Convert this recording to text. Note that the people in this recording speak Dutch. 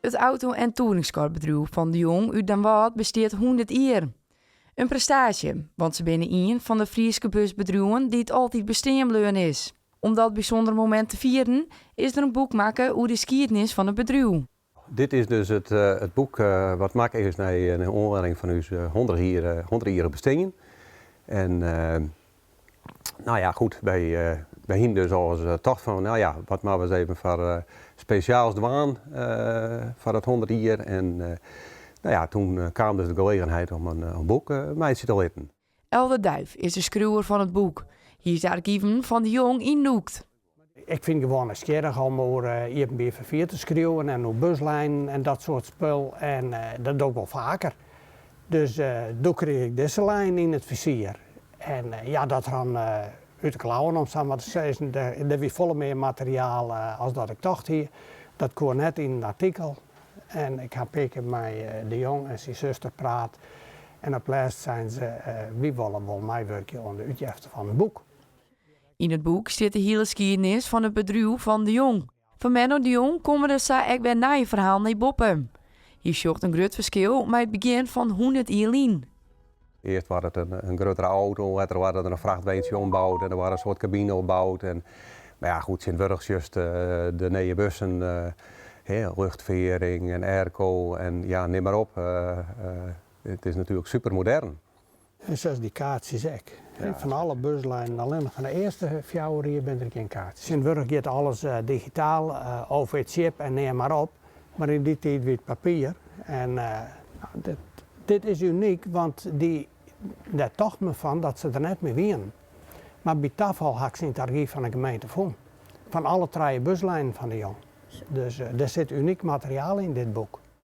Het auto- en toeringskartbedrijf van de Jong uit Den Wald besteedt 100 jaar. Een prestatie, want ze binnen een van de Frieske busbedrijven die het altijd bestaan is. Om dat bijzonder moment te vieren, is er een boek maken over de geschiedenis van het bedrijf. Dit is dus het boek wat maakt is naar een onleiding van uw 100 jaar bestaan. En nou ja, goed, wij hingen dus als tocht van, nou ja, wat maar we eens even voor speciaals dwaan voor het 100 jaar. En nou ja, toen kwam dus de gelegenheid om een boek mij te lezen. Elde Duif is de schrijver van het boek. Hier is de archieven van de Jong in Noekt. Ik vind gewoon nieuwsgierig om over IPB4 te schrijven en over buslijnen en dat soort spul. En dat doe ik wel vaker. Dus toen kreeg ik deze lijn in het vizier. En ja, dat gaan uit de klauwen om samen te zeggen. Er was volle meer materiaal als dat ik dacht hier. Dat kwam net in een artikel. En ik heb een met de Jong en zijn zuster praat. En op laatst zijn ze, wie willen wel mij werken aan de uitgifte van het boek. In het boek zit de hele geschiedenis van het bedrijf van de Jong. Van Menno de Jong komen er ook bij na je verhaal naar boppen. Hier zocht een groot verschil met het begin van 100 jaar geleden. Eerst was het een grotere auto, later was er een vrachtwagen ombouwd en er was een soort cabine opgebouwd. Maar ja, goed, sinds juist de nieuwe bussen, luchtvering en airco en ja, neem maar op. Het is natuurlijk super modern. En zoals die kaartjes ook. Ja. Van alle buslijnen, alleen van de eerste 4 jaar hier ben er geen kaartjes. Sindsdien gaat alles digitaal, over het chip en neem maar op. Maar in die tijd weer papier. En dit is uniek, want daar dacht me van dat ze er net mee winnen. Maar bij tafel had ik ze in het archief van de gemeente gevonden. Van alle 3 buslijnen van de Jong. Dus er zit uniek materiaal in dit boek.